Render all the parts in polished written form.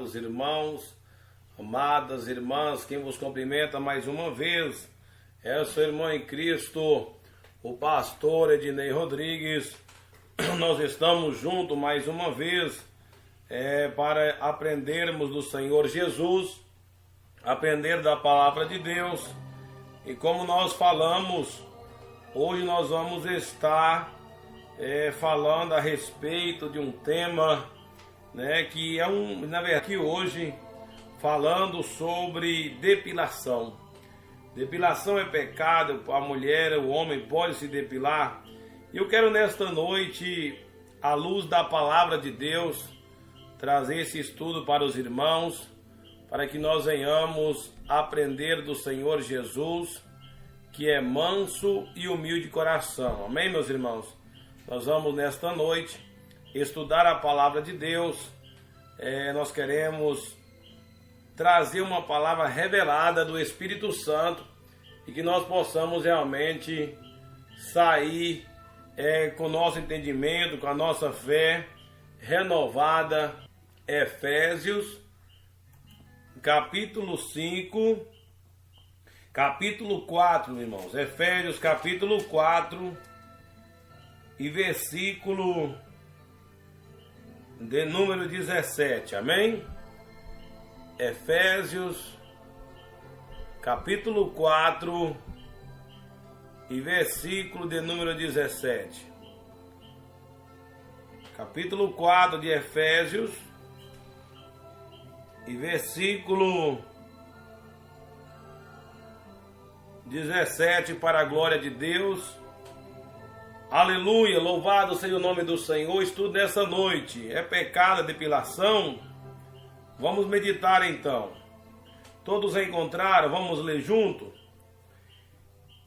amados irmãos, amadas irmãs, quem vos cumprimenta mais uma vez é o seu irmão em Cristo, o pastor Ednei Rodrigues. Nós estamos juntos mais uma vez para aprendermos do Senhor Jesus, aprender da palavra de Deus. E como nós falamos, hoje nós vamos estar falando a respeito de um tema, que é na verdade, aqui hoje, falando sobre depilação. Depilação é pecado, a mulher, o homem pode se depilar. E eu quero nesta noite, à luz da palavra de Deus, trazer esse estudo para os irmãos, para que nós venhamos aprender do Senhor Jesus, que é manso e humilde de coração. Amém, meus irmãos? Nós vamos nesta noite estudar a palavra de Deus. Nós queremos trazer uma palavra revelada do Espírito Santo e que nós possamos realmente sair com o nosso entendimento, com a nossa fé renovada. Efésios, capítulo 5, capítulo 4, irmãos. Efésios, capítulo 4 e versículo de número 17. Amém? Efésios, capítulo 4 e versículo de número 17. Capítulo 4 de Efésios e versículo 17, para a glória de Deus. Aleluia, louvado seja o nome do Senhor. Estudo nessa noite, é pecado a depilação? Vamos meditar então. Todos encontraram? Vamos ler junto?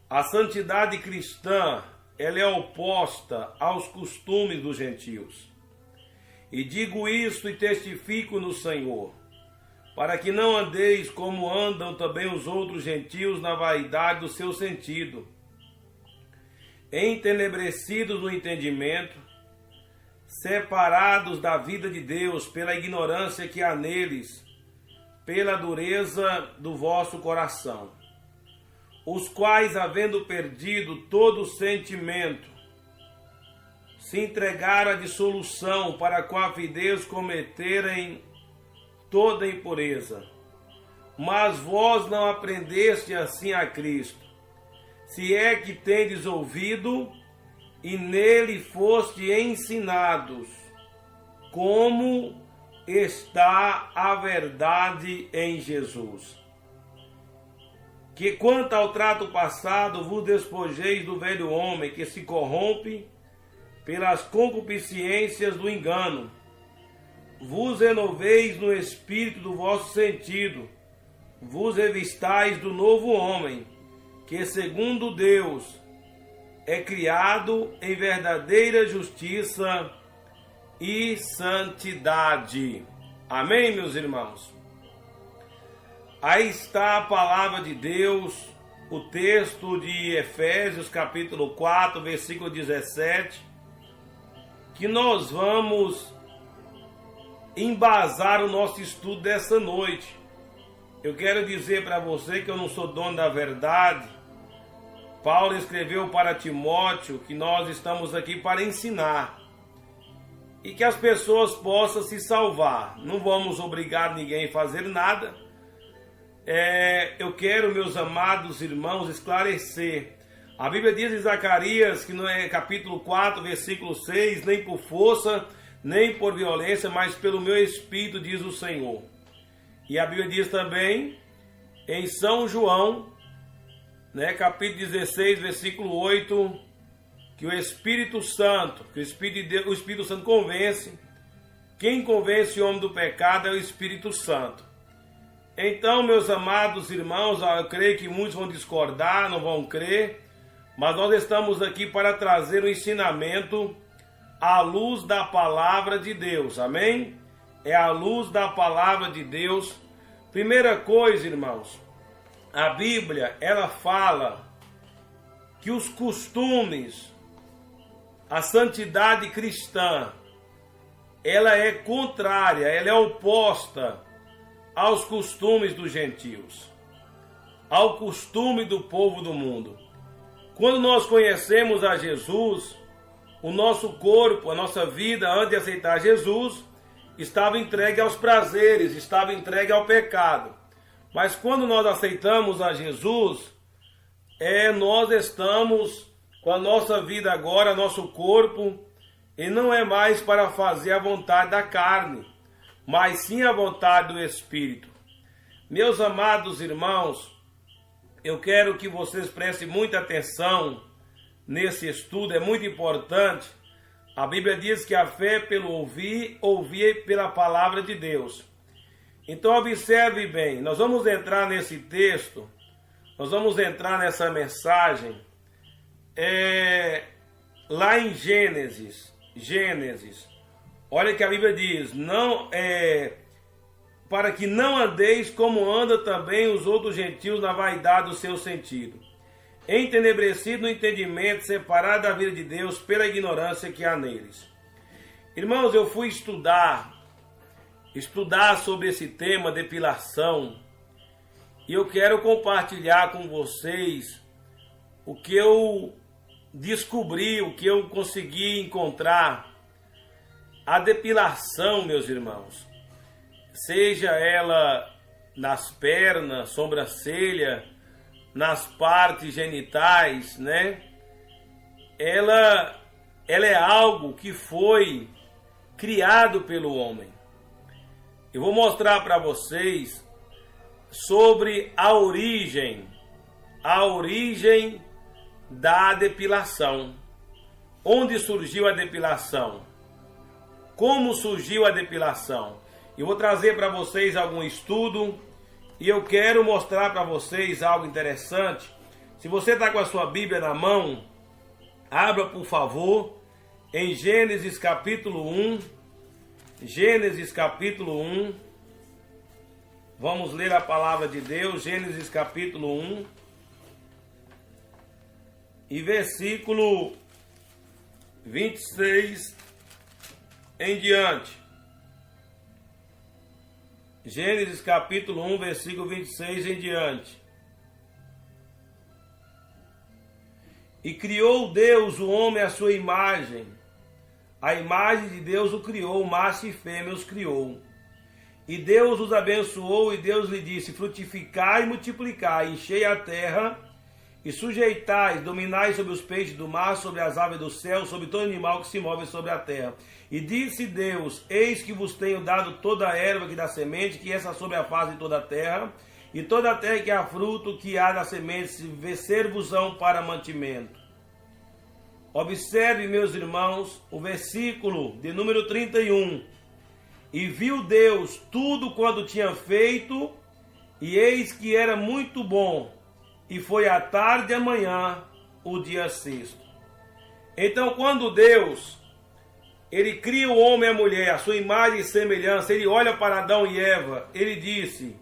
A santidade cristã, ela é oposta aos costumes dos gentios. E digo isto e testifico no Senhor, para que não andeis como andam também os outros gentios na vaidade do seu sentido, entenebrecidos no entendimento, separados da vida de Deus pela ignorância que há neles, pela dureza do vosso coração, os quais, havendo perdido todo o sentimento, se entregaram à dissolução, para com avidez cometerem toda impureza. Mas vós não aprendeste assim a Cristo, se é que tendes ouvido e nele foste ensinados, como está a verdade em Jesus. Que quanto ao trato passado vos despojeis do velho homem que se corrompe pelas concupiscências do engano, vos renoveis no espírito do vosso sentido, vos revistais do novo homem, que segundo Deus é criado em verdadeira justiça e santidade. Amém, meus irmãos? Aí está a palavra de Deus, o texto de Efésios capítulo 4, versículo 17, que nós vamos embasar o nosso estudo dessa noite. Eu quero dizer para você que eu não sou dono da verdade. Paulo escreveu para Timóteo que nós estamos aqui para ensinar e que as pessoas possam se salvar. Não vamos obrigar ninguém a fazer nada. Eu quero, meus amados irmãos, esclarecer. A Bíblia diz em Zacarias, que não é capítulo 4, versículo 6, nem por força, nem por violência, mas pelo meu Espírito, diz o Senhor. E a Bíblia diz também em São João, capítulo 16, versículo 8, que o Espírito Santo, o Espírito Santo convence. Quem convence o homem do pecado é o Espírito Santo. Então, meus amados irmãos, eu creio que muitos vão discordar, não vão crer, mas nós estamos aqui para trazer o ensinamento à luz da palavra de Deus, amém? É a luz da palavra de Deus. Primeira coisa, irmãos, a Bíblia, ela fala que os costumes, a santidade cristã, ela é contrária, ela é oposta aos costumes dos gentios, ao costume do povo do mundo. Quando nós conhecemos a Jesus, o nosso corpo, a nossa vida, antes de aceitar Jesus, estava entregue aos prazeres, estava entregue ao pecado. Mas quando nós aceitamos a Jesus, nós estamos com a nossa vida agora, nosso corpo, e não é mais para fazer a vontade da carne, mas sim a vontade do Espírito. Meus amados irmãos, eu quero que vocês prestem muita atenção nesse estudo, é muito importante. A Bíblia diz que a fé é pelo ouvir, ouvir pela palavra de Deus. Então observe bem, nós vamos entrar nesse texto, nós vamos entrar nessa mensagem, lá em Gênesis. Olha que a Bíblia diz, para que não andeis como andam também os outros gentios na vaidade do seu sentido, entenebrecido no entendimento, separado da vida de Deus pela ignorância que há neles. Irmãos, eu fui estudar sobre esse tema, depilação, e eu quero compartilhar com vocês o que eu descobri, o que eu consegui encontrar. A depilação, meus irmãos, seja ela nas pernas, sobrancelha, nas partes genitais, né? Ela é algo que foi criado pelo homem. Eu vou mostrar para vocês sobre a origem da depilação. Onde surgiu a depilação? Como surgiu a depilação? Eu vou trazer para vocês algum estudo e eu quero mostrar para vocês algo interessante. Se você está com a sua Bíblia na mão, abra por favor em Gênesis capítulo 1. Gênesis capítulo 1. Vamos ler a palavra de Deus, Gênesis capítulo 1. E versículo 26 em diante. Gênesis capítulo 1, versículo 26 em diante. E criou Deus o homem à sua imagem. A imagem de Deus o criou, macho e fêmea os criou. E Deus os abençoou, e Deus lhe disse: frutificai e multiplicai, enchei a terra, e sujeitais, dominai sobre os peixes do mar, sobre as aves do céu, sobre todo animal que se move sobre a terra. E disse Deus: eis que vos tenho dado toda a erva que dá semente, que essa sobre a face de toda a terra, e toda a terra que há fruto, que há da semente, ser-vos-ão para mantimento. Observe, meus irmãos, o versículo de número 31. E viu Deus tudo quanto tinha feito, e eis que era muito bom. E foi à tarde e amanhã o dia sexto. Então, quando Deus, ele cria o homem e a mulher, a sua imagem e semelhança, ele olha para Adão e Eva, ele disse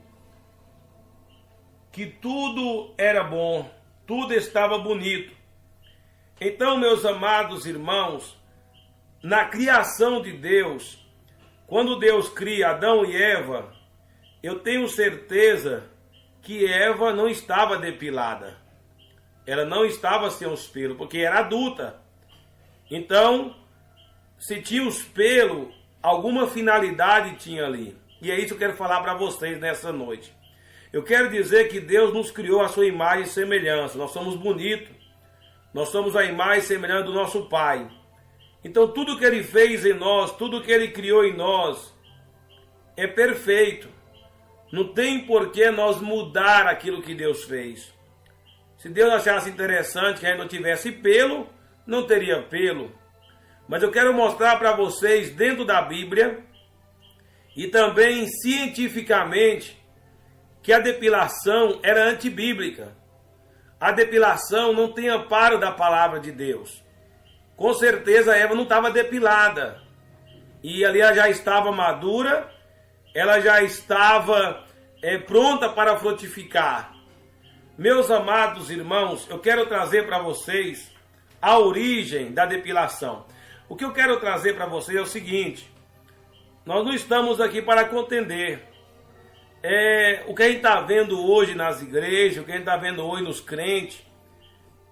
que tudo era bom, tudo estava bonito. Então, meus amados irmãos, na criação de Deus, quando Deus cria Adão e Eva, eu tenho certeza que Eva não estava depilada. Ela não estava sem os pelos, porque era adulta. Então, se tinha os pelos, alguma finalidade tinha ali. E é isso que eu quero falar para vocês nessa noite. Eu quero dizer que Deus nos criou a sua imagem e semelhança. Nós somos bonitos. Nós somos a imagem e semelhança do nosso Pai. Então, tudo que Ele fez em nós, tudo que Ele criou em nós, é perfeito. Não tem por que nós mudar aquilo que Deus fez. Se Deus achasse interessante que a gente não tivesse pelo, não teria pelo. Mas eu quero mostrar para vocês, dentro da Bíblia, e também cientificamente, que a depilação era antibíblica. A depilação não tem amparo da palavra de Deus. Com certeza Eva não estava depilada. E ali ela já estava madura, ela já estava pronta para frutificar. Meus amados irmãos, eu quero trazer para vocês a origem da depilação. O que eu quero trazer para vocês é o seguinte: nós não estamos aqui para contender. O que a gente está vendo hoje nas igrejas, o que a gente está vendo hoje nos crentes,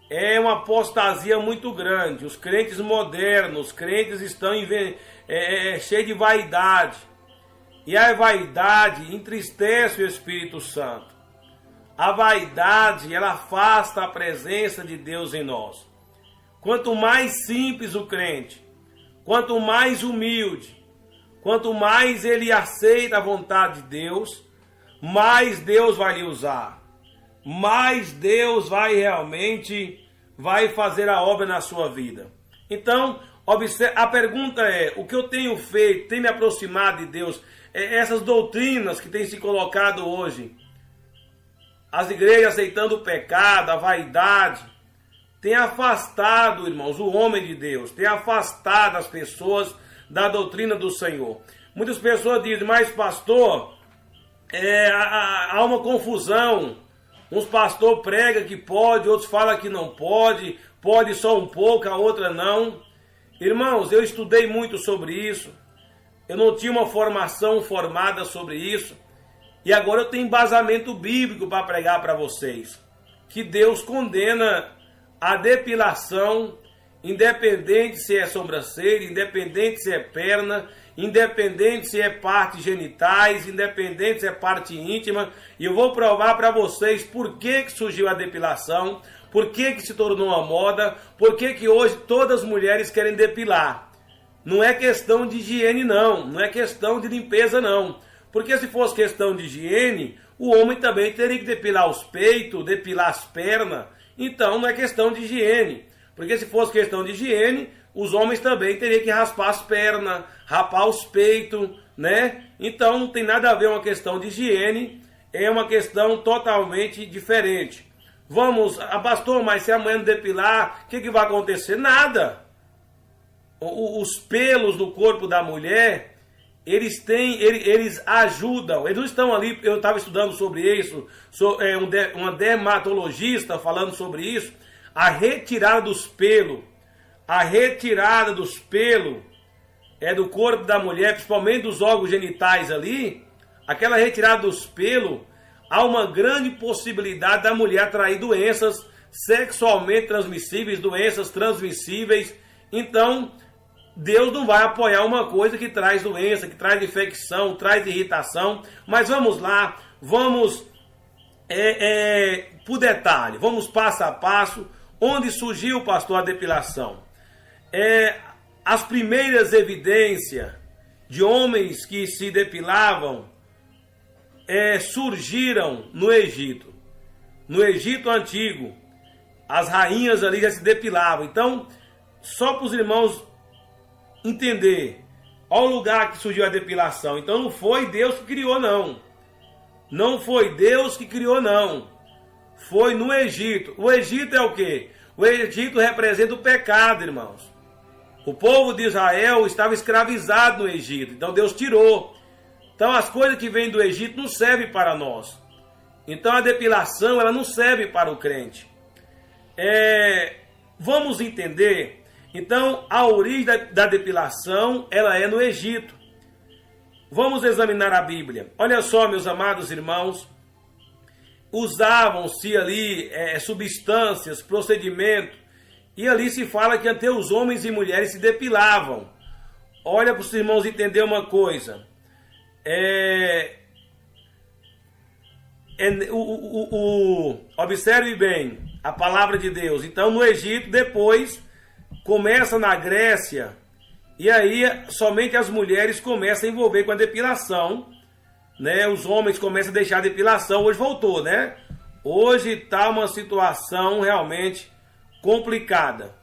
é uma apostasia muito grande. Os crentes modernos, os crentes estão cheios de vaidade. E a vaidade entristece o Espírito Santo. A vaidade, ela afasta a presença de Deus em nós. Quanto mais simples o crente, quanto mais humilde, quanto mais ele aceita a vontade de Deus, mais Deus vai lhe usar. Mais Deus vai fazer a obra na sua vida. Então, a pergunta é, o que eu tenho feito, tem me aproximado de Deus? Essas doutrinas que têm se colocado hoje, as igrejas aceitando o pecado, a vaidade, tem afastado, irmãos, o homem de Deus, tem afastado as pessoas da doutrina do Senhor. Muitas pessoas dizem, mas pastor, há uma confusão. Uns pastores pregam que pode, outros falam que não pode, pode só um pouco, a outra não. Irmãos, eu estudei muito sobre isso, eu não tinha uma formação formada sobre isso, e agora eu tenho embasamento bíblico para pregar para vocês, que Deus condena a depilação, independente se é sobrancelha, independente se é perna, independente se é parte genitais, independente se é parte íntima, e eu vou provar para vocês por que surgiu a depilação, por que se tornou uma moda, por que hoje todas as mulheres querem depilar. Não é questão de higiene não é questão de limpeza não, porque se fosse questão de higiene, o homem também teria que depilar os peitos, depilar as pernas, então não é questão de higiene, porque se fosse questão de higiene, os homens também teriam que raspar as pernas, rapar os peitos, né? Então não tem nada a ver uma questão de higiene, é uma questão totalmente diferente. Pastor, mas se amanhã não depilar, o que vai acontecer? Nada. Os pelos no corpo da mulher, eles ajudam, eles não estão ali, eu estava estudando sobre isso, uma dermatologista falando sobre isso, a retirada dos pelos do corpo da mulher, principalmente dos órgãos genitais ali, aquela retirada dos pelos, há uma grande possibilidade da mulher atrair doenças sexualmente transmissíveis, doenças transmissíveis. Então, Deus não vai apoiar uma coisa que traz doença, que traz infecção, traz irritação. Mas vamos lá, vamos por detalhe, vamos passo a passo. Onde surgiu, pastor, a depilação? As primeiras evidências de homens que se depilavam surgiram no Egito. No Egito antigo, as rainhas ali já se depilavam. Então, só para os irmãos entender, olha o lugar que surgiu a depilação. Então não foi Deus que criou, não. Não foi Deus que criou, não. Foi no Egito. O Egito é o quê? O Egito representa o pecado, irmãos. O povo de Israel estava escravizado no Egito, então Deus tirou. Então as coisas que vêm do Egito não servem para nós. Então a depilação, ela não serve para o crente. Vamos entender. Então a origem da depilação, ela é no Egito. Vamos examinar a Bíblia. Olha só, meus amados irmãos. Usavam-se ali substâncias, procedimentos. E ali se fala que até os homens e mulheres se depilavam. Olha para os irmãos entender uma coisa. Observe bem a palavra de Deus. Então no Egito, depois começa na Grécia. E aí somente as mulheres começam a envolver com a depilação, né? Os homens começam a deixar a depilação. Hoje voltou, né? Hoje está uma situação realmente complicada.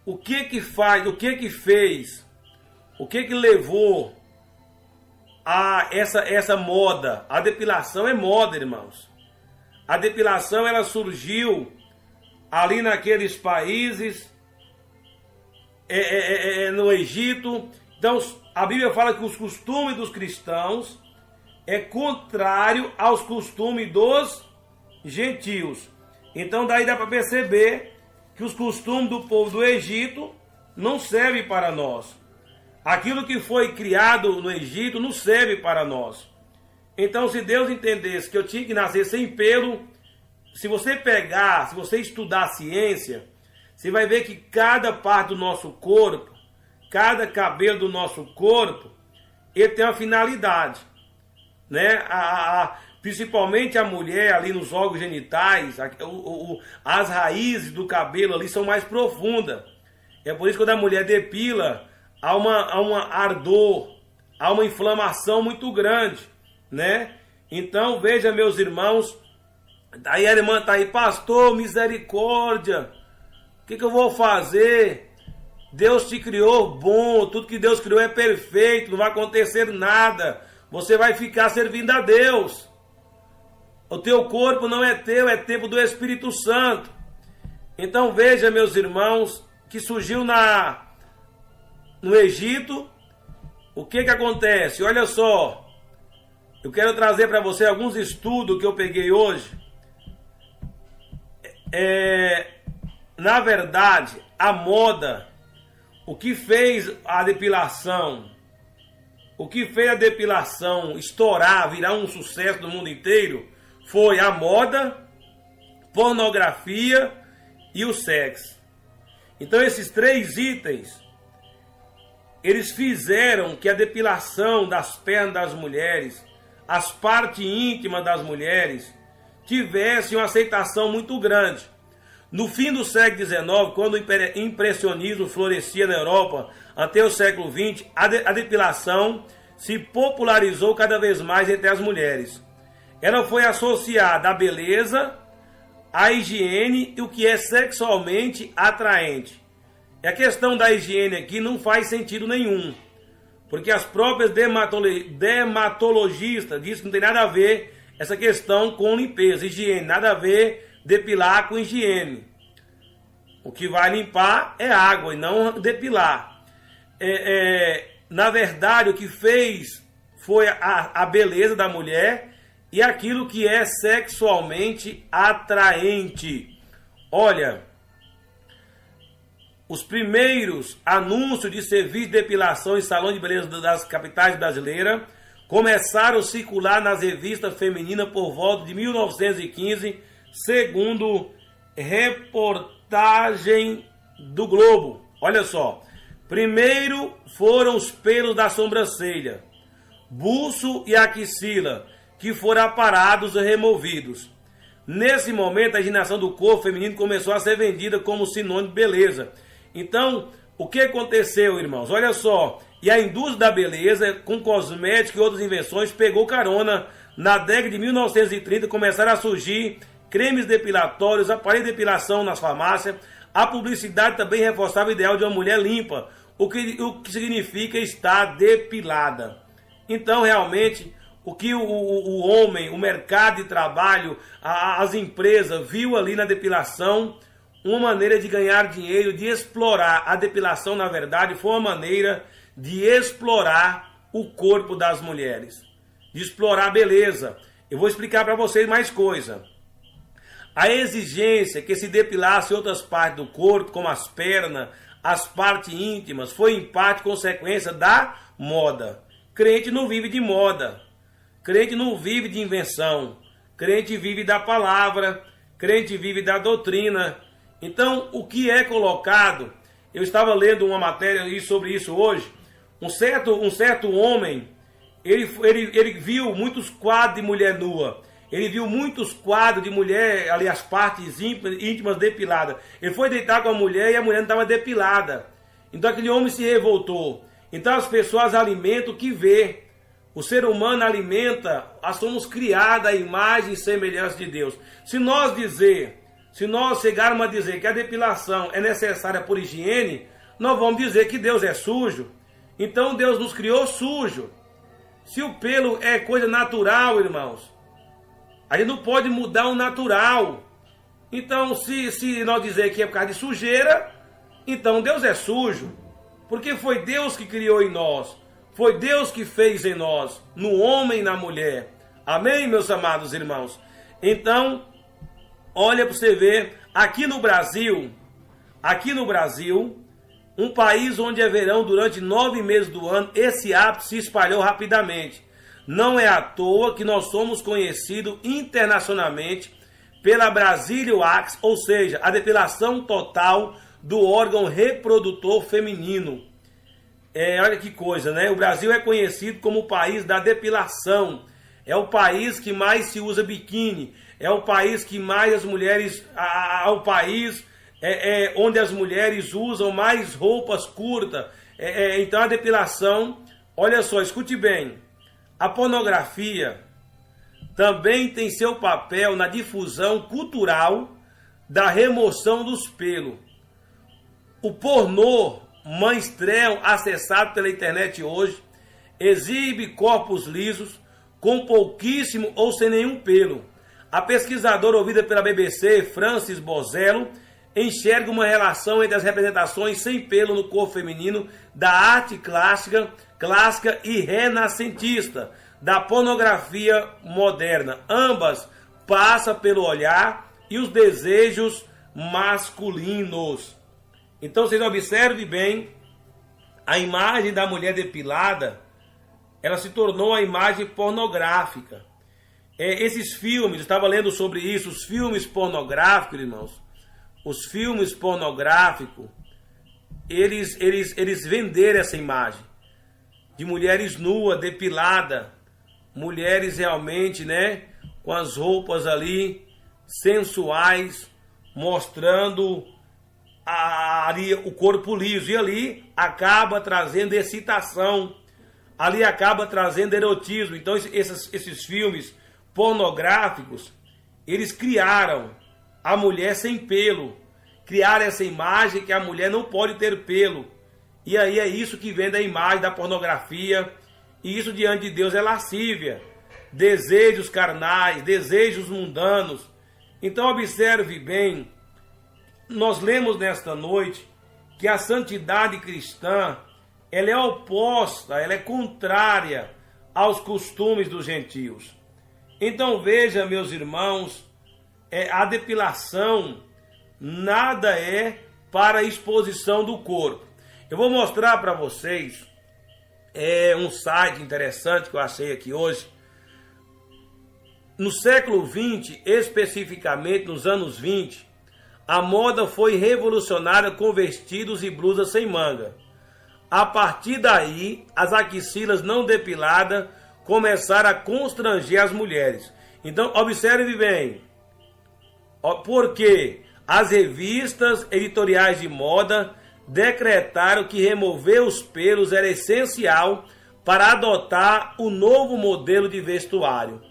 O que fez, o que levou a essa moda? A depilação é moda, irmãos. A depilação, ela surgiu ali naqueles países, no Egito. Então a Bíblia fala que os costumes dos cristãos é contrário aos costumes dos gentios. Então daí dá para perceber que os costumes do povo do Egito não servem para nós. Aquilo que foi criado no Egito não serve para nós. Então, se Deus entendesse que eu tinha que nascer sem pelo, se você estudar a ciência, você vai ver que cada parte do nosso corpo, cada cabelo do nosso corpo, ele tem uma finalidade, né? Principalmente a mulher ali nos órgãos genitais, as raízes do cabelo ali são mais profundas. É por isso que quando a mulher depila, há uma ardor, há uma inflamação muito grande, né? Então, veja, meus irmãos, aí a irmã está aí, pastor, misericórdia, o que eu vou fazer? Deus te criou bom, tudo que Deus criou é perfeito, não vai acontecer nada, você vai ficar servindo a Deus. O teu corpo não é teu, é templo do Espírito Santo. Então veja, meus irmãos, que surgiu no Egito, o que acontece? Olha só, eu quero trazer para você alguns estudos que eu peguei hoje. Na verdade, a moda, o que fez a depilação estourar, virar um sucesso no mundo inteiro, foi a moda, pornografia e o sexo. Então esses três itens, eles fizeram que a depilação das pernas das mulheres, as partes íntimas das mulheres, tivessem uma aceitação muito grande. No fim do século XIX, quando o impressionismo florescia na Europa, até o século XX, a depilação se popularizou cada vez mais entre as mulheres. Ela foi associada à beleza, à higiene e o que é sexualmente atraente. E a questão da higiene aqui não faz sentido nenhum, porque as próprias dermatologistas dizem que não tem nada a ver essa questão com limpeza, higiene, nada a ver depilar com higiene. O que vai limpar é água e não depilar. Na verdade, o que fez foi a beleza da mulher e aquilo que é sexualmente atraente. Olha, os primeiros anúncios de serviço de depilação em salão de beleza das capitais brasileiras começaram a circular nas revistas femininas por volta de 1915, segundo reportagem do Globo. Olha só, primeiro foram os pelos da sobrancelha, buço e axila, que foram aparados e removidos. Nesse momento, a higienização do corpo feminino começou a ser vendida como sinônimo de beleza. Então, o que aconteceu, irmãos? Olha só, e a indústria da beleza, com cosméticos e outras invenções, pegou carona. Na década de 1930, começaram a surgir cremes depilatórios, aparelhos de depilação nas farmácias. A publicidade também reforçava o ideal de uma mulher limpa, o que significa estar depilada. Então, realmente, o que o homem, o mercado de trabalho, as empresas, viu ali na depilação uma maneira de ganhar dinheiro, de explorar. A depilação, na verdade, foi uma maneira de explorar o corpo das mulheres, de explorar a beleza. Eu vou explicar para vocês mais coisa. A exigência que se depilasse outras partes do corpo, como as pernas, as partes íntimas, foi em parte consequência da moda. Crente não vive de moda, crente não vive de invenção, crente vive da palavra, crente vive da doutrina. Então, o que é colocado, eu estava lendo uma matéria sobre isso hoje, um certo homem, ele viu muitos quadros de mulher nua, ele viu muitos quadros de mulher, ali as partes íntimas depiladas. Ele foi deitar com a mulher e a mulher não estava depilada. Então aquele homem se revoltou. Então as pessoas alimentam o que vê. O ser humano alimenta, nós somos criados à imagem e semelhança de Deus. Se nós chegarmos a dizer que a depilação é necessária por higiene, nós vamos dizer que Deus é sujo. Então Deus nos criou sujo. Se o pelo é coisa natural, irmãos, a gente não pode mudar o natural. Então, se nós dizer que é por causa de sujeira, então Deus é sujo. Porque foi Deus que criou em nós. Foi Deus que fez em nós, no homem e na mulher. Amém, meus amados irmãos? Então, olha para você ver, aqui no Brasil, um país onde é verão durante 9 meses do ano, esse hábito se espalhou rapidamente. Não é à toa que nós somos conhecidos internacionalmente pela Brazilian Wax, ou seja, a depilação total do órgão reprodutor feminino. Olha que coisa, né? O Brasil é conhecido como o país da depilação. É o país que mais se usa biquíni. É o país que mais as mulheres... o país onde as mulheres usam mais roupas curtas. Então a depilação... Olha só, escute bem. A pornografia também tem seu papel na difusão cultural da remoção dos pelos. O pornô mainstream acessado pela internet hoje exibe corpos lisos com pouquíssimo ou sem nenhum pelo. A pesquisadora ouvida pela BBC, Frances Bozello, enxerga uma relação entre as representações sem pelo no corpo feminino da arte clássica e renascentista, da pornografia moderna. Ambas passam pelo olhar e os desejos masculinos. Então vocês observem bem, a imagem da mulher depilada, ela se tornou a imagem pornográfica. Esses filmes, eu estava lendo sobre isso, os filmes pornográficos, irmãos, os filmes pornográficos, eles venderam essa imagem de mulheres nuas, depiladas, mulheres realmente, né, com as roupas ali sensuais, mostrando ali o corpo liso, e ali acaba trazendo excitação, ali acaba trazendo erotismo. Então esses filmes pornográficos, eles criaram a mulher sem pelo, criaram essa imagem que a mulher não pode ter pelo, e aí é isso que vem da imagem da pornografia, e isso diante de Deus é lascívia, desejos carnais, desejos mundanos. Então observe bem, nós lemos nesta noite que a santidade cristã, ela é oposta, ela é contrária aos costumes dos gentios. Então veja, meus irmãos, a depilação nada é para a exposição do corpo. Eu vou mostrar para vocês um site interessante que eu achei aqui hoje. No século XX, especificamente nos anos 20, a moda foi revolucionária com vestidos e blusas sem manga. A partir daí, as axilas não depiladas começaram a constranger as mulheres. Então, observe bem, porque as revistas editoriais de moda decretaram que remover os pelos era essencial para adotar o novo modelo de vestuário.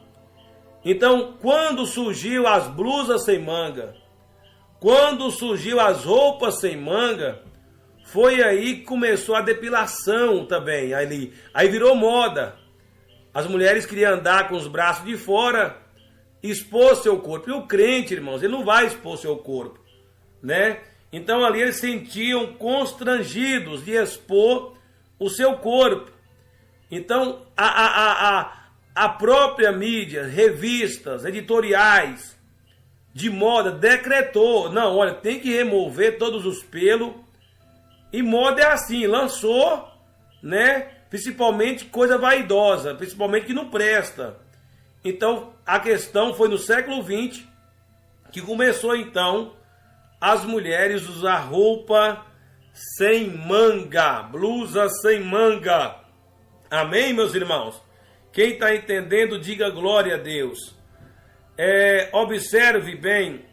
Então, quando surgiu as blusas sem manga, quando surgiu as roupas sem manga, foi aí que começou a depilação também. Aí virou moda. As mulheres queriam andar com os braços de fora, expor seu corpo. E o crente, irmãos, ele não vai expor seu corpo, né? Então ali eles sentiam constrangidos de expor o seu corpo. Então a própria mídia, revistas, editoriais de moda decretou, não, olha, tem que remover todos os pelos. E moda é assim, lançou, né? Principalmente coisa vaidosa, principalmente que não presta. Então a questão foi no século XX que começou então as mulheres usar roupa sem manga, blusa sem manga. Amém, meus irmãos? Quem está entendendo, diga glória a Deus. Observe bem,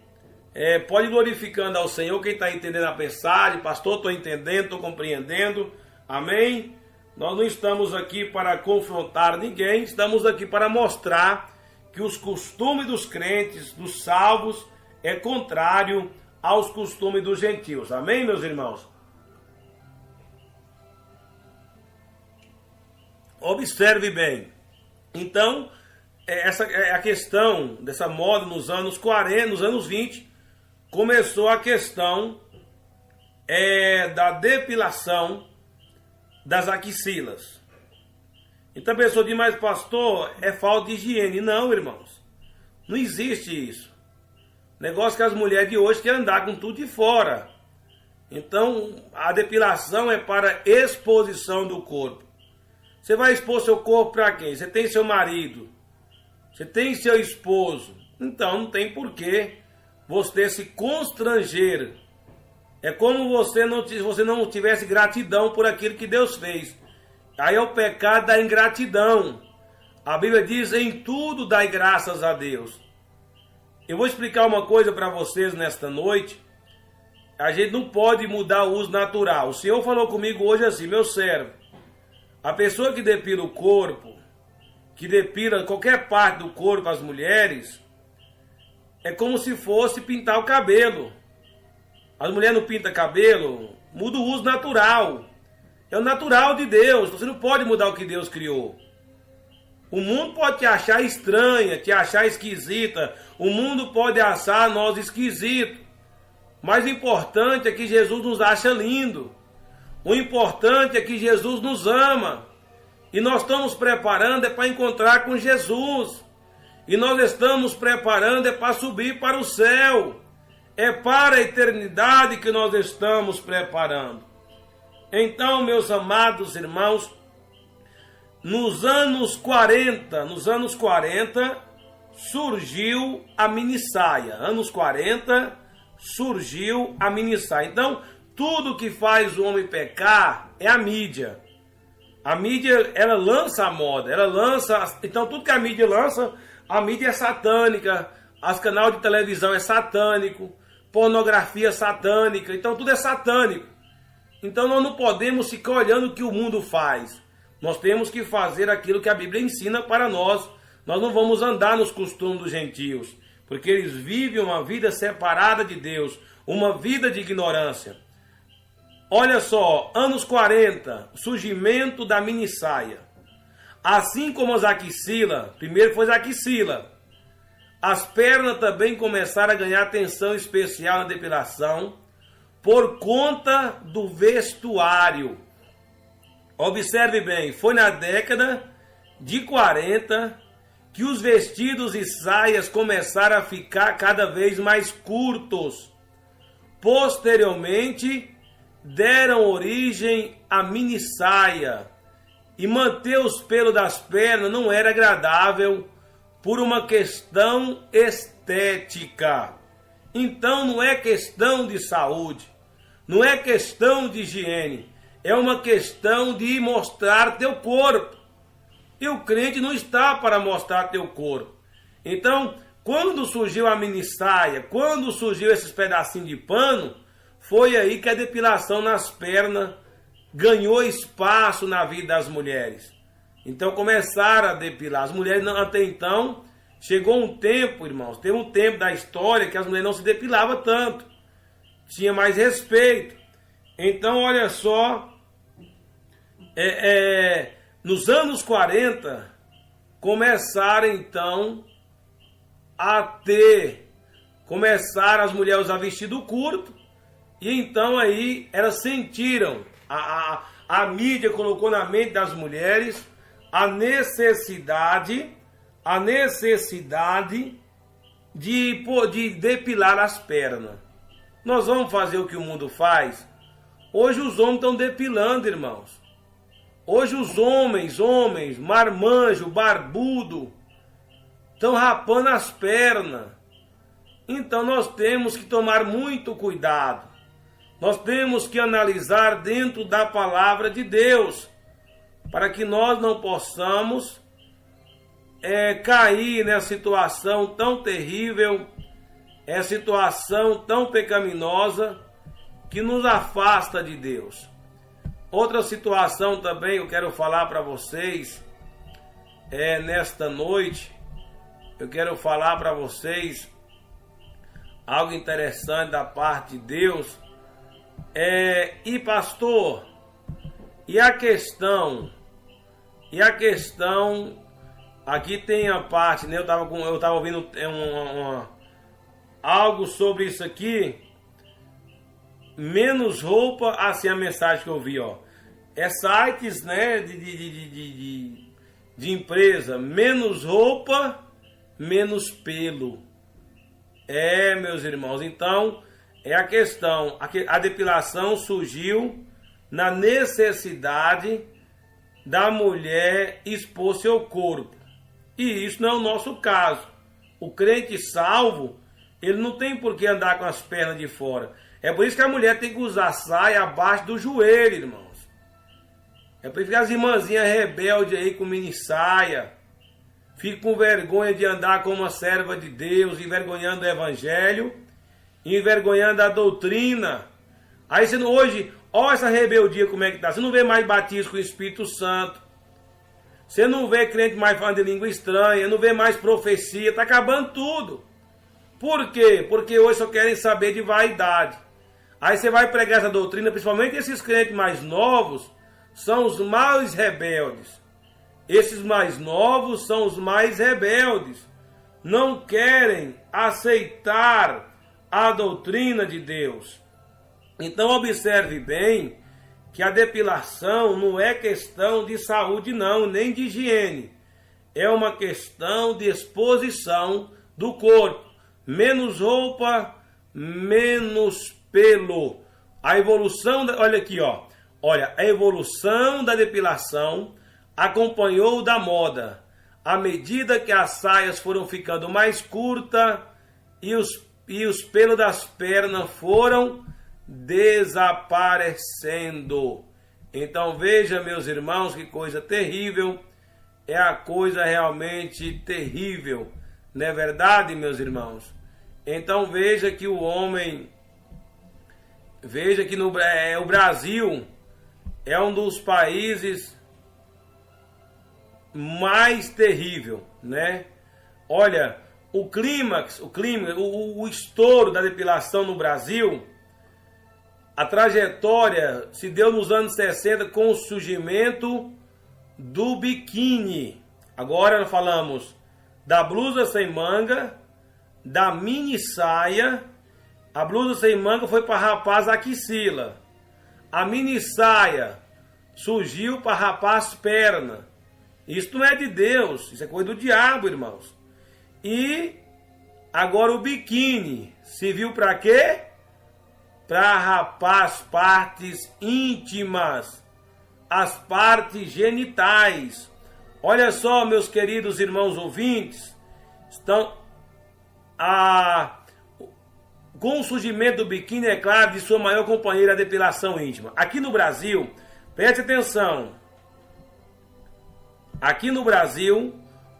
pode ir glorificando ao Senhor. Quem está entendendo a mensagem, pastor, estou entendendo, estou compreendendo. Amém? Nós não estamos aqui para confrontar ninguém, estamos aqui para mostrar que os costumes dos crentes, dos salvos, é contrário aos costumes dos gentios. Amém, meus irmãos? Observe bem. Então, essa é a questão dessa moda nos anos 40, nos anos 20, começou a questão da depilação das axilas. Então a pessoa diz, mas pastor, é falta de higiene. Não, irmãos, não existe isso. Negócio que as mulheres de hoje querem andar com tudo de fora. Então a depilação é para exposição do corpo. Você vai expor seu corpo para quem? Você tem seu marido, você tem seu esposo, então não tem porquê você se constranger. É como você não tivesse gratidão por aquilo que Deus fez. Aí é o pecado da ingratidão. A Bíblia diz: em tudo dai graças a Deus. Eu vou explicar uma coisa para vocês nesta noite. A gente não pode mudar o uso natural. O Senhor falou comigo hoje assim: meu servo, a pessoa que depila o corpo, que depila qualquer parte do corpo, as mulheres, é como se fosse pintar o cabelo. As mulheres não pintam cabelo, muda o uso natural. É o natural de Deus. Você não pode mudar o que Deus criou. O mundo pode te achar estranha, te achar esquisita. O mundo pode achar nós esquisitos. Mas o importante é que Jesus nos acha lindo. O importante é que Jesus nos ama. E nós estamos preparando para encontrar com Jesus. E nós estamos preparando para subir para o céu. É para a eternidade que nós estamos preparando. Então, meus amados irmãos, nos anos 40, surgiu a minissaia. Anos 40, surgiu a minissaia. Então, tudo que faz o homem pecar é a mídia. A mídia, ela lança a moda, então tudo que a mídia lança, a mídia é satânica, os canais de televisão é satânico, pornografia satânica, então tudo é satânico. Então nós não podemos ficar olhando o que o mundo faz. Nós temos que fazer aquilo que a Bíblia ensina para nós. Nós não vamos andar nos costumes dos gentios, porque eles vivem uma vida separada de Deus, uma vida de ignorância. Olha só, anos 40, surgimento da minissaia. Assim como as axilas, primeiro foi as axilas, as pernas também começaram a ganhar atenção especial na depilação por conta do vestuário. Observe bem, foi na década de 40 que os vestidos e saias começaram a ficar cada vez mais curtos. Posteriormente, deram origem à minissaia. E manter os pelos das pernas não era agradável por uma questão estética. Então não é questão de saúde, não é questão de higiene, é uma questão de mostrar teu corpo. E o crente não está para mostrar teu corpo. Então, quando surgiu a minissaia, quando surgiu esses pedacinhos de pano, foi aí que a depilação nas pernas ganhou espaço na vida das mulheres. Então começaram a depilar. As mulheres até então, chegou um tempo, irmãos, teve um tempo da história que as mulheres não se depilavam tanto. Tinha mais respeito. Então, olha só, nos anos 40, começaram então começaram as mulheres a usar vestido curto, e então aí elas sentiram, a mídia colocou na mente das mulheres a necessidade de depilar as pernas. Nós vamos fazer o que o mundo faz? Hoje os homens estão depilando, irmãos. Hoje os homens, marmanjo, barbudo, estão rapando as pernas. Então nós temos que tomar muito cuidado. Nós temos que analisar dentro da palavra de Deus, para que nós não possamos cair nessa situação tão terrível, situação tão pecaminosa, que nos afasta de Deus. Outra situação também eu quero falar para vocês, nesta noite, eu quero falar para vocês algo interessante da parte de Deus. E pastor, e a questão, aqui tem a parte, né? Eu estava ouvindo algo sobre isso aqui. Menos roupa, assim a mensagem que eu vi, ó. Sites, né, de empresa, menos roupa, menos pelo. Meus irmãos, então, a questão, a depilação surgiu na necessidade da mulher expor seu corpo. E isso não é o nosso caso. O crente salvo, ele não tem por que andar com as pernas de fora. É por isso que a mulher tem que usar saia abaixo do joelho, irmãos. É por isso que as irmãzinhas rebeldes aí com mini saia ficam com vergonha de andar como uma serva de Deus, envergonhando o evangelho, envergonhando a doutrina. Aí você não, hoje, olha essa rebeldia como é que tá. Você não vê mais batismo com o Espírito Santo. Você não vê crente mais falando de língua estranha, não vê mais profecia, tá acabando tudo. Por quê? Porque hoje só querem saber de vaidade. Aí você vai pregar essa doutrina, principalmente esses crentes mais novos, são os mais rebeldes. Esses mais novos são os mais rebeldes. Não querem aceitar a doutrina de Deus. Então observe bem que a depilação não é questão de saúde não, nem de higiene. É uma questão de exposição do corpo. Menos roupa, menos pelo. A evolução, olha aqui, ó. Olha, a evolução da depilação acompanhou da moda. À medida que as saias foram ficando mais curtas e os pelos das pernas foram desaparecendo. Então veja, meus irmãos, que coisa terrível. É a coisa realmente terrível. Não é verdade, meus irmãos? Então veja que o homem... Veja que o Brasil é um dos países mais terrível, né? Olha, o estouro da depilação no Brasil, a trajetória se deu nos anos 60 com o surgimento do biquíni. Agora nós falamos da blusa sem manga, da mini saia. A blusa sem manga foi para rapaz a axila. A mini saia surgiu para rapar as pernas. Isso não é de Deus, isso é coisa do diabo, irmãos. E agora o biquíni serviu para quê? Para rapar as partes íntimas, as partes genitais. Olha só, meus queridos irmãos ouvintes, com o surgimento do biquíni, é claro, de sua maior companheira, a depilação íntima. Aqui no Brasil, preste atenção, aqui no Brasil,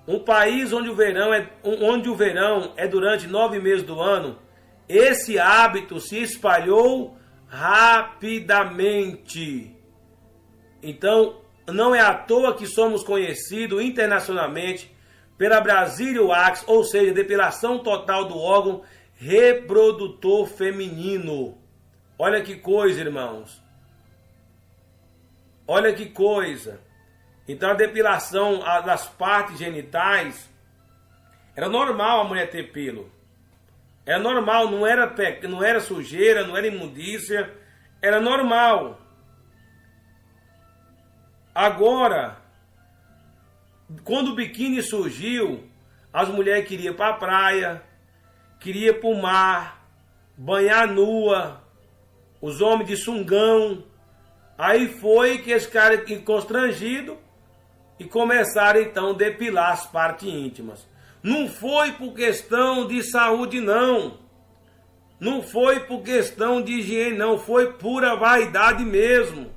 um país onde o verão é durante 9 meses do ano, esse hábito se espalhou rapidamente. Então, não é à toa que somos conhecidos internacionalmente pela Brazilian Wax, ou seja, depilação total do órgão reprodutor feminino. Olha que coisa, irmãos. Olha que coisa. Então a depilação das partes genitais era normal a mulher ter pelo. Era normal, não era sujeira, não era imundícia, era normal. Agora, quando o biquíni surgiu, as mulheres queriam ir para a praia, queriam ir para o mar, banhar nua, os homens de sungão. Aí foi que esse cara constrangido e começaram então a depilar as partes íntimas. Não foi por questão de saúde, não. Não foi por questão de higiene, não. Foi pura vaidade mesmo.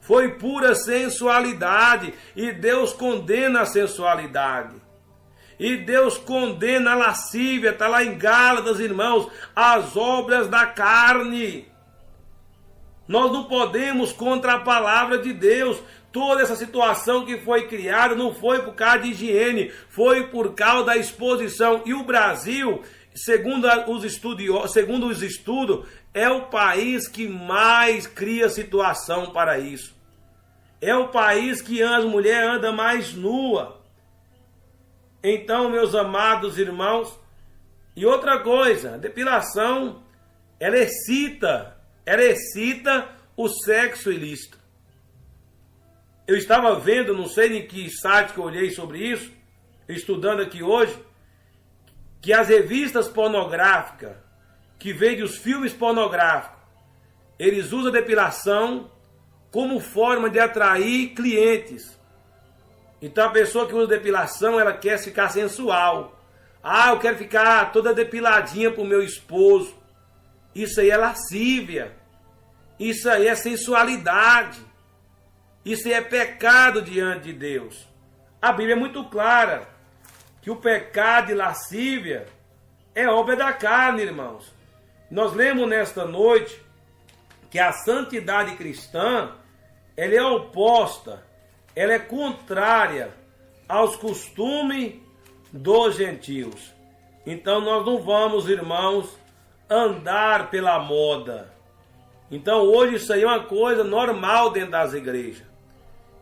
Foi pura sensualidade. E Deus condena a sensualidade. E Deus condena a lascívia. Está lá em Gálatas, irmãos. As obras da carne. Nós não podemos contra a palavra de Deus. Toda essa situação que foi criada não foi por causa de higiene, foi por causa da exposição. E o Brasil, segundo os estudos, é o país que mais cria situação para isso. É o país que as mulheres andam mais nua. Então, meus amados irmãos, e outra coisa, a depilação, ela excita o sexo ilícito. Eu estava vendo, não sei em que site que eu olhei sobre isso, estudando aqui hoje, que as revistas pornográficas, que vendem os filmes pornográficos, eles usam a depilação como forma de atrair clientes. Então a pessoa que usa depilação, ela quer ficar sensual. Ah, eu quero ficar toda depiladinha pro meu esposo. Isso aí é lascívia. Isso aí é sensualidade. Isso aí é pecado diante de Deus. A Bíblia é muito clara que o pecado de lascívia é obra da carne, irmãos. Nós lemos nesta noite que a santidade cristã, ela é oposta, ela é contrária aos costumes dos gentios. Então nós não vamos, irmãos, andar pela moda. Então hoje isso aí é uma coisa normal dentro das igrejas.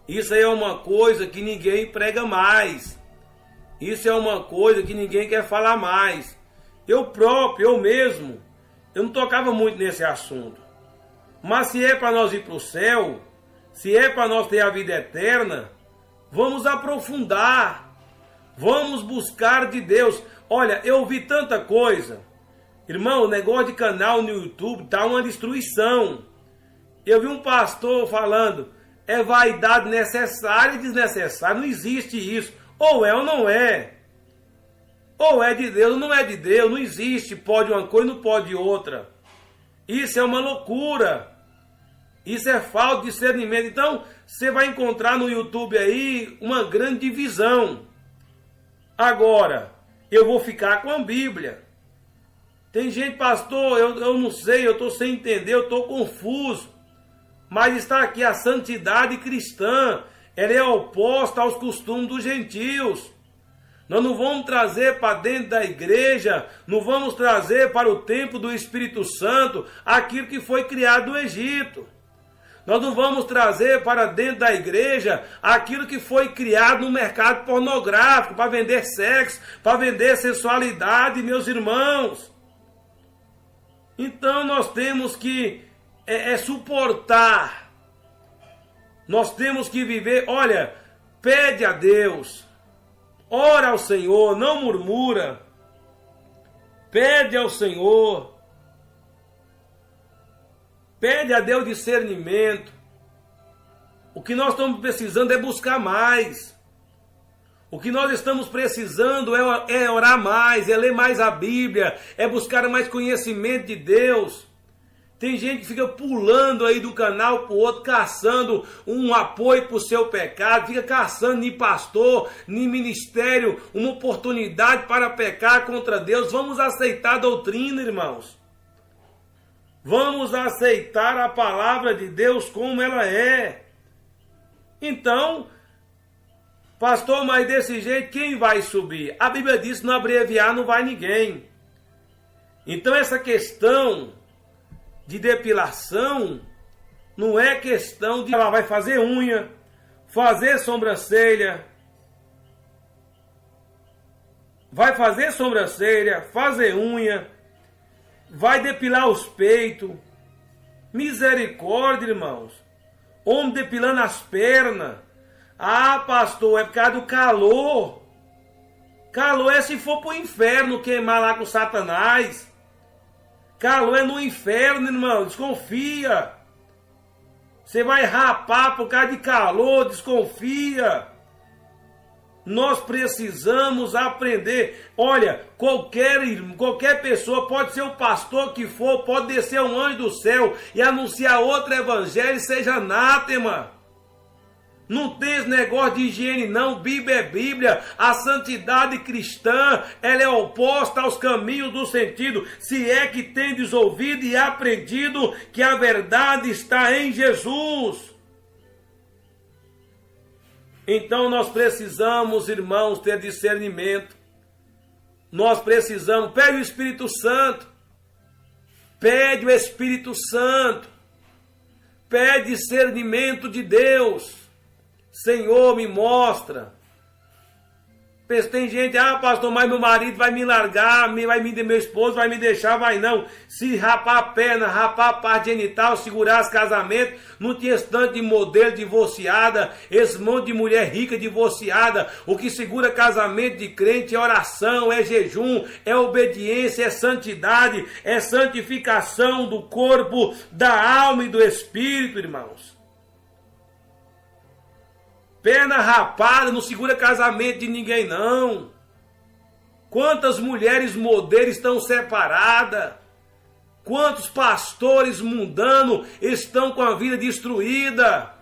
Isso aí é uma coisa que ninguém prega mais. Isso é uma coisa que ninguém quer falar mais. Eu mesmo, eu não tocava muito nesse assunto. Mas se é para nós ir para o céu, se é para nós ter a vida eterna, vamos aprofundar. Vamos buscar de Deus. Olha, eu vi tanta coisa. Irmão, o negócio de canal no YouTube tá uma destruição. Eu vi um pastor falando, é vaidade necessária e desnecessária. Não existe isso. Ou é ou não é. Ou é de Deus ou não é de Deus. Não existe. Pode uma coisa e não pode outra. Isso é uma loucura. Isso é falta de discernimento. Então, você vai encontrar no YouTube aí uma grande divisão. Agora, eu vou ficar com a Bíblia. Tem gente, pastor, eu não sei, eu estou sem entender, eu estou confuso. Mas está aqui a santidade cristã. Ela é oposta aos costumes dos gentios. Nós não vamos trazer para dentro da igreja, não vamos trazer para o templo do Espírito Santo aquilo que foi criado no Egito. Nós não vamos trazer para dentro da igreja aquilo que foi criado no mercado pornográfico, para vender sexo, para vender sensualidade, meus irmãos. Então nós temos que suportar. Nós temos que viver, olha, pede a Deus, ora ao Senhor, não murmura. Pede ao Senhor. Pede a Deus discernimento. O que nós estamos precisando é buscar mais. O que nós estamos precisando é orar mais, é ler mais a Bíblia, é buscar mais conhecimento de Deus. Tem gente que fica pulando aí do canal para o outro, caçando um apoio para o seu pecado, fica caçando nem pastor, nem ministério, uma oportunidade para pecar contra Deus. Vamos aceitar a doutrina, irmãos. Vamos aceitar a palavra de Deus como ela é. Então, pastor, mas desse jeito quem vai subir? A Bíblia diz que não abreviar não vai ninguém. Então essa questão de depilação não é questão de ela vai fazer unha, fazer sobrancelha, fazer unha, vai depilar os peitos. Misericórdia, irmãos. Homem depilando as pernas. Ah, pastor, é por causa do calor. Calor é se for para o inferno queimar lá com Satanás. Calor é no inferno, irmão. Desconfia. Você vai rapar por causa de calor. Desconfia. Nós precisamos aprender. Olha, qualquer pessoa, pode ser o pastor que for, pode descer um anjo do céu e anunciar outro evangelho, seja anátema. Não tem esse negócio de higiene não, Bíblia é Bíblia. A santidade cristã, ela é oposta aos caminhos do sentido. Se é que tendes ouvido e aprendido que a verdade está em Jesus. Então nós precisamos, irmãos, ter discernimento. Nós precisamos, pede o Espírito Santo. Pede o Espírito Santo. Pede discernimento de Deus. Senhor, me mostra. Tem gente, pastor, mas meu marido vai me largar, meu esposo vai me deixar, vai não. Se rapar a perna, rapar a parte genital, segurar os casamentos, não tinha esse tanto de modelo divorciada, esse monte de mulher rica divorciada. O que segura casamento de crente é oração, é jejum, é obediência, é santidade, é santificação do corpo, da alma e do espírito, irmãos. Perna rapada, não segura casamento de ninguém não. Quantas mulheres modelos estão separadas? Quantos pastores mundanos estão com a vida destruída?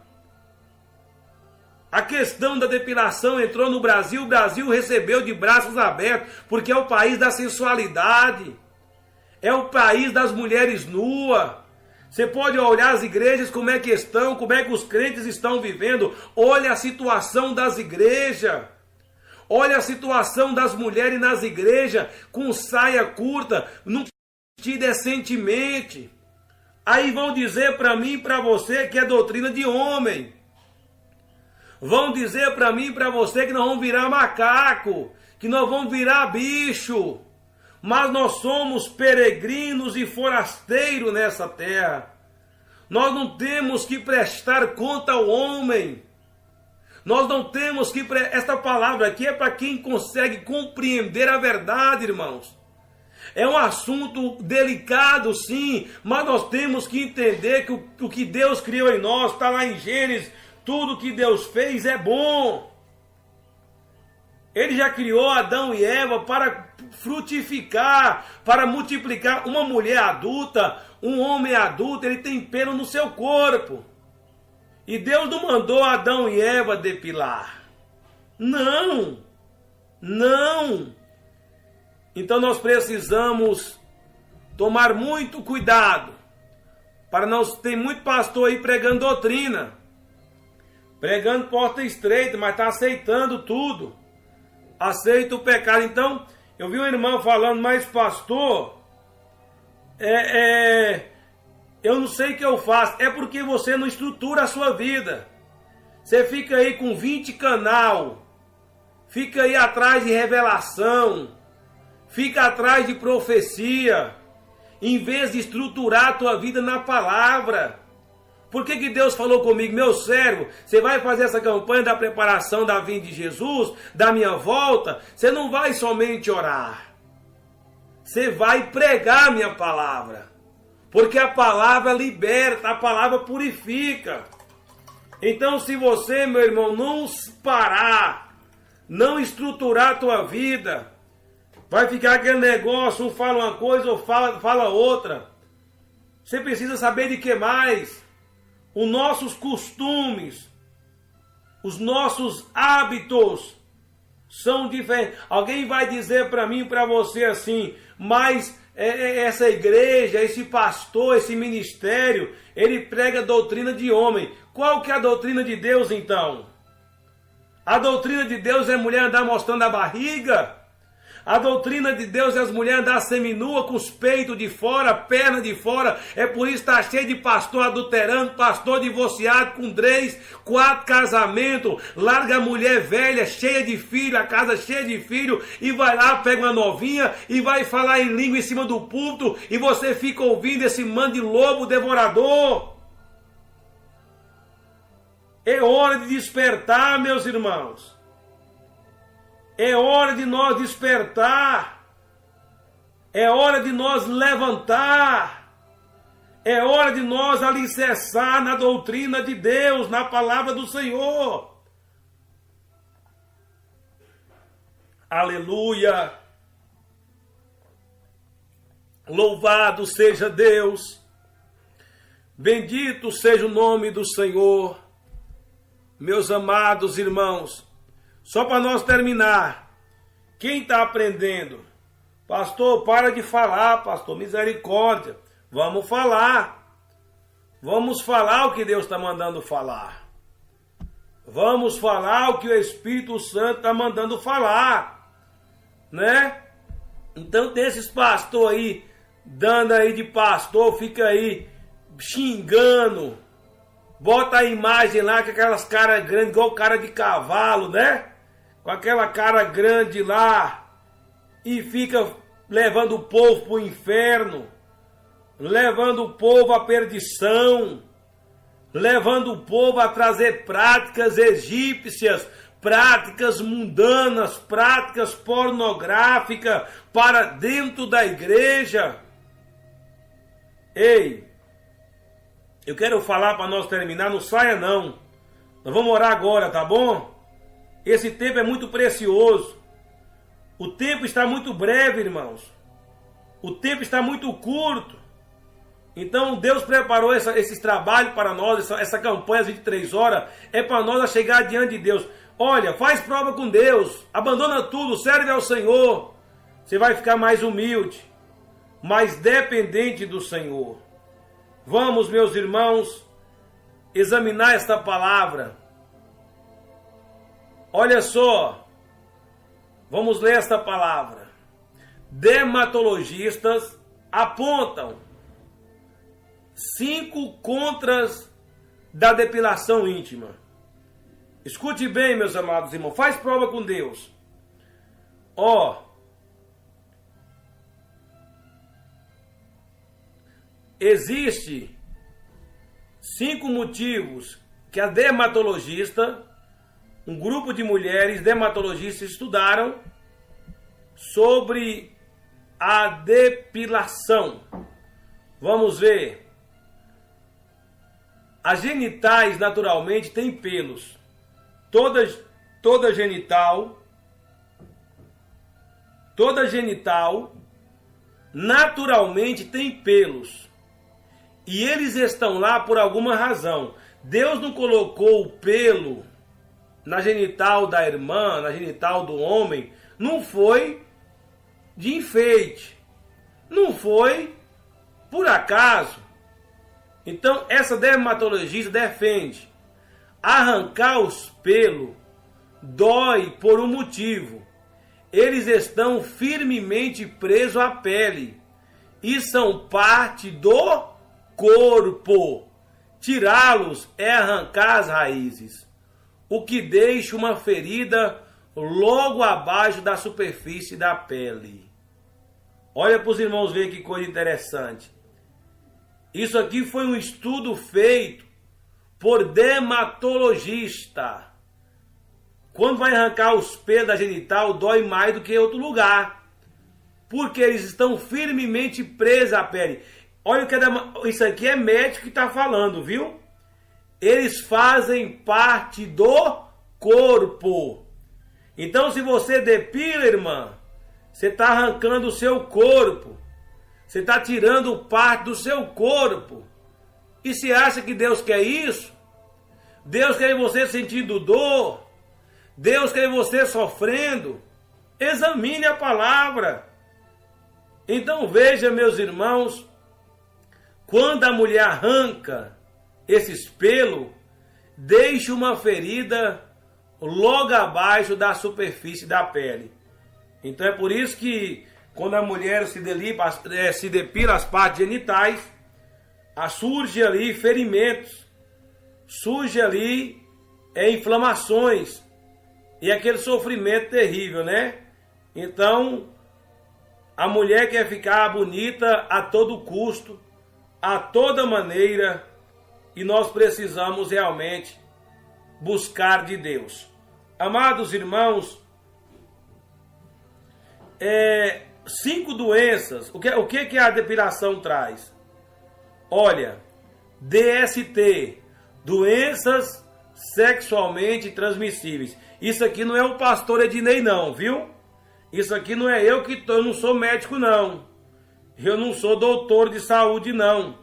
A questão da depilação entrou no Brasil, o Brasil recebeu de braços abertos, porque é o país da sensualidade, é o país das mulheres nuas. Você pode olhar as igrejas, como é que estão, como é que os crentes estão vivendo. Olha a situação das igrejas. Olha a situação das mulheres nas igrejas, com saia curta, não vestir decentemente. Aí vão dizer para mim e para você que é doutrina de homem. Vão dizer para mim e para você que nós vamos virar macaco, que nós vamos virar bicho. Mas nós somos peregrinos e forasteiros nessa terra. Nós não temos que prestar conta ao homem. Nós não temos que... Esta palavra aqui é para quem consegue compreender a verdade, irmãos. É um assunto delicado, sim, mas nós temos que entender que o que Deus criou em nós, está lá em Gênesis, tudo que Deus fez é bom. Ele já criou Adão e Eva para frutificar, para multiplicar. Uma mulher adulta, um homem adulto, ele tem pelo no seu corpo. E Deus não mandou Adão e Eva depilar. Não. Não. Então nós precisamos tomar muito cuidado. Para nós, tem muito pastor aí pregando doutrina. Pregando porta estreita, mas está aceitando tudo. Aceita o pecado. Então, eu vi um irmão falando, mas pastor, eu não sei o que eu faço. É porque você não estrutura a sua vida. Você fica aí com 20 canal, fica aí atrás de revelação, fica atrás de profecia, em vez de estruturar a tua vida na palavra. Por que Deus falou comigo? Meu servo, você vai fazer essa campanha da preparação da vinda de Jesus, da minha volta, você não vai somente orar. Você vai pregar a minha palavra. Porque a palavra liberta, a palavra purifica. Então, se você, meu irmão, não parar, não estruturar a tua vida, vai ficar aquele negócio, um fala uma coisa ou fala outra. Você precisa saber de que mais? Os nossos costumes, os nossos hábitos são diferentes. Alguém vai dizer para mim e para você assim, mas essa igreja, esse pastor, esse ministério, ele prega doutrina de homem. Qual que é a doutrina de Deus então? A doutrina de Deus é mulher andar mostrando a barriga? A doutrina de Deus é as mulheres andar seminua com os peitos de fora, perna de fora. É por isso que está cheio de pastor adulterando, pastor divorciado com 3, 4 casamentos. Larga a mulher velha, cheia de filho, a casa cheia de filho, e vai lá, pega uma novinha e vai falar em língua em cima do púlpito, e você fica ouvindo esse mano de lobo devorador. É hora de despertar, meus irmãos. É hora de nós despertar. É hora de nós levantar. É hora de nós alicerçar na doutrina de Deus, na palavra do Senhor. Aleluia. Louvado seja Deus. Bendito seja o nome do Senhor. Meus amados irmãos, só para nós terminar, quem está aprendendo? Pastor, para de falar, pastor, misericórdia. Vamos falar. Vamos falar o que Deus está mandando falar. Vamos falar o que o Espírito Santo está mandando falar. Né? Então tem esses pastores aí, dando aí de pastor, fica aí xingando. Bota a imagem lá com aquelas caras grandes, igual cara de cavalo, né? Com aquela cara grande lá, e fica levando o povo para o inferno, levando o povo à perdição, levando o povo a trazer práticas egípcias, práticas mundanas, práticas pornográficas para dentro da igreja. Ei, eu quero falar para nós terminar, não saia não. Nós vamos orar agora, tá bom? Esse tempo é muito precioso. O tempo está muito breve, irmãos. O tempo está muito curto. Então Deus preparou esse trabalho para nós, essa campanha às 23 horas, é para nós chegar diante de Deus. Olha, faz prova com Deus, abandona tudo, serve ao Senhor. Você vai ficar mais humilde, mais dependente do Senhor. Vamos, meus irmãos, examinar esta palavra. Olha só, vamos ler esta palavra. Dermatologistas apontam 5 contras da depilação íntima. Escute bem, meus amados irmãos, faz prova com Deus. Existe 5 motivos que a dermatologista, um grupo de mulheres dermatologistas estudaram sobre a depilação. Vamos ver. As genitais naturalmente têm pelos. Toda genital naturalmente tem pelos. E eles estão lá por alguma razão. Deus não colocou o pelo na genital da irmã, na genital do homem, não foi de enfeite. Não foi por acaso. Então, essa dermatologista defende: arrancar os pelos dói por um motivo. Eles estão firmemente presos à pele e são parte do corpo. Tirá-los é arrancar as raízes, o que deixa uma ferida logo abaixo da superfície da pele. Olha para os irmãos verem que coisa interessante. Isso aqui foi um estudo feito por dermatologista. Quando vai arrancar os pelos da genital, dói mais do que em outro lugar, porque eles estão firmemente presos à pele. Olha o que isso aqui é médico que está falando, viu? Eles fazem parte do corpo. Então, se você depila, irmã, você está arrancando o seu corpo. Você está tirando parte do seu corpo. E se acha que Deus quer isso? Deus quer você sentindo dor. Deus quer você sofrendo. Examine a palavra. Então veja, meus irmãos, quando a mulher arranca esses pelos, deixa uma ferida logo abaixo da superfície da pele. Então é por isso que quando a mulher se depila as partes genitais, surge ali ferimentos, surge ali inflamações e aquele sofrimento terrível, né? Então a mulher quer ficar bonita a todo custo, a toda maneira, e nós precisamos realmente buscar de Deus. Amados irmãos, 5 doenças. O que a depilação traz? Olha, DST, doenças sexualmente transmissíveis. Isso aqui não é o pastor Ednei não, viu? Isso aqui não é eu não sou médico não. Eu não sou doutor de saúde não.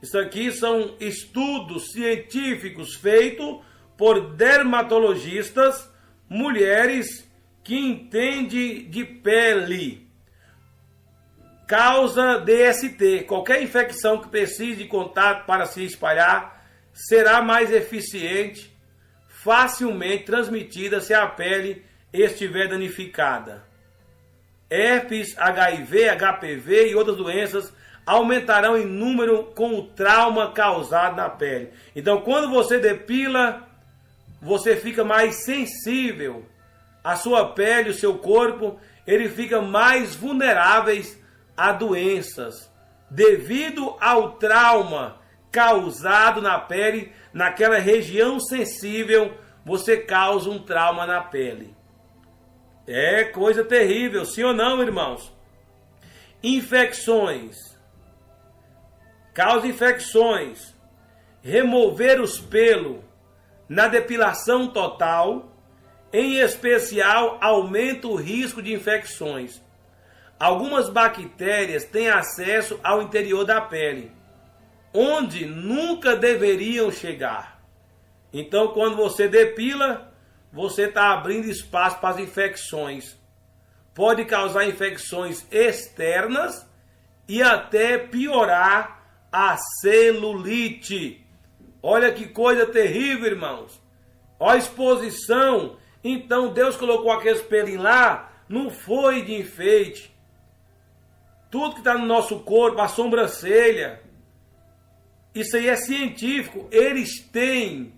Isso aqui são estudos científicos feitos por dermatologistas, mulheres que entendem de pele. Causa DST. Qualquer infecção que precise de contato para se espalhar será mais eficiente, facilmente transmitida se a pele estiver danificada. Herpes, HIV, HPV e outras doenças aumentarão em número com o trauma causado na pele. Então, quando você depila, você fica mais sensível. A sua pele, o seu corpo, ele fica mais vulneráveis a doenças, devido ao trauma causado na pele, naquela região sensível, você causa um trauma na pele. É coisa terrível, sim ou não, irmãos? Infecções. Causa infecções. Remover os pelos na depilação total, em especial aumenta o risco de infecções. Algumas bactérias têm acesso ao interior da pele, onde nunca deveriam chegar. Então, quando você depila, você está abrindo espaço para as infecções. Pode causar infecções externas e até piorar a celulite. Olha que coisa terrível, irmãos. Olha a exposição. Então, Deus colocou aqueles pelinhos lá, não foi de enfeite. Tudo que está no nosso corpo, a sobrancelha, isso aí é científico. Eles têm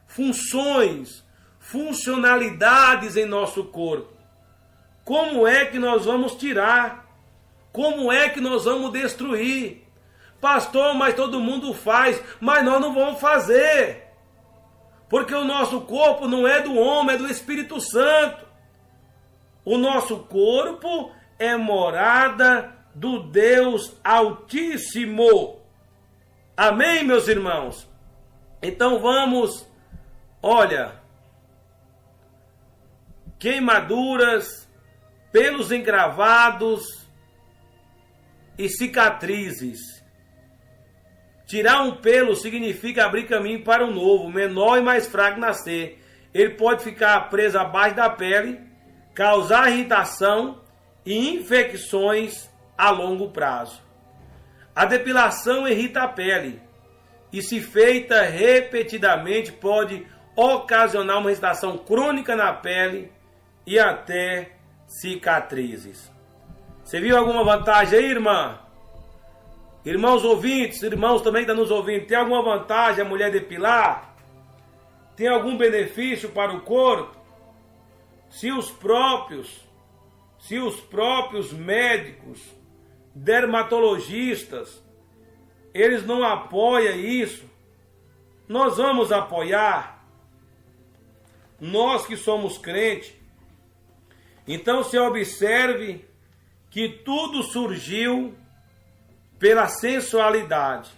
funções, funcionalidades em nosso corpo. Como é que nós vamos tirar? Como é que nós vamos destruir? Pastor, mas todo mundo faz, mas nós não vamos fazer. Porque o nosso corpo não é do homem, é do Espírito Santo. O nosso corpo é morada do Deus Altíssimo. Amém, meus irmãos? Então vamos, olha, queimaduras, pelos encravados e cicatrizes. Tirar um pelo significa abrir caminho para um novo, menor e mais fraco nascer. Ele pode ficar preso abaixo da pele, causar irritação e infecções a longo prazo. A depilação irrita a pele e, se feita repetidamente, pode ocasionar uma irritação crônica na pele e até cicatrizes. Você viu alguma vantagem aí, irmã? Irmãos ouvintes, irmãos também que estão nos ouvindo, tem alguma vantagem a mulher depilar? Tem algum benefício para o corpo? Se os próprios médicos, dermatologistas, eles não apoiam isso, nós vamos apoiar. Nós que somos crentes. Então se observe que tudo surgiu pela sensualidade.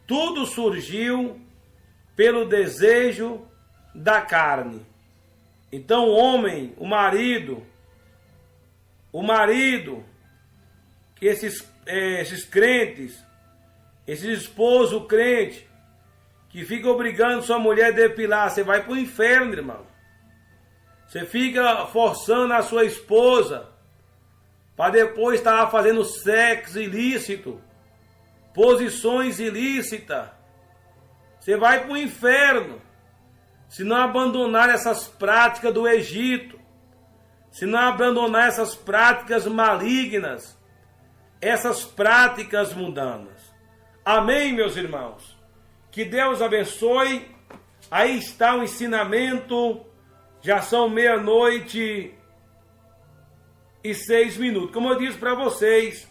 Tudo surgiu pelo desejo da carne. Então o homem, o marido, que esses crentes, esses esposos crentes, que ficam obrigando sua mulher a depilar, você vai para o inferno, irmão. Você fica forçando a sua esposa para depois estar fazendo sexo ilícito, posições ilícitas. Você vai para o inferno se não abandonar essas práticas do Egito, se não abandonar essas práticas malignas, essas práticas mundanas. Amém, meus irmãos? Que Deus abençoe. Aí está o ensinamento. Já são 00:06. Como eu disse para vocês,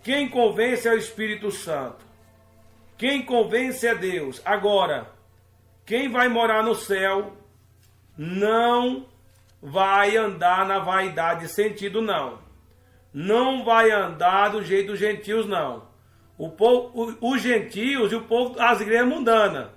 quem convence é o Espírito Santo. Quem convence é Deus. Agora, quem vai morar no céu não vai andar na vaidade de sentido, não. Não vai andar do jeito dos gentios, não. Os gentios e o povo, as igrejas mundanas,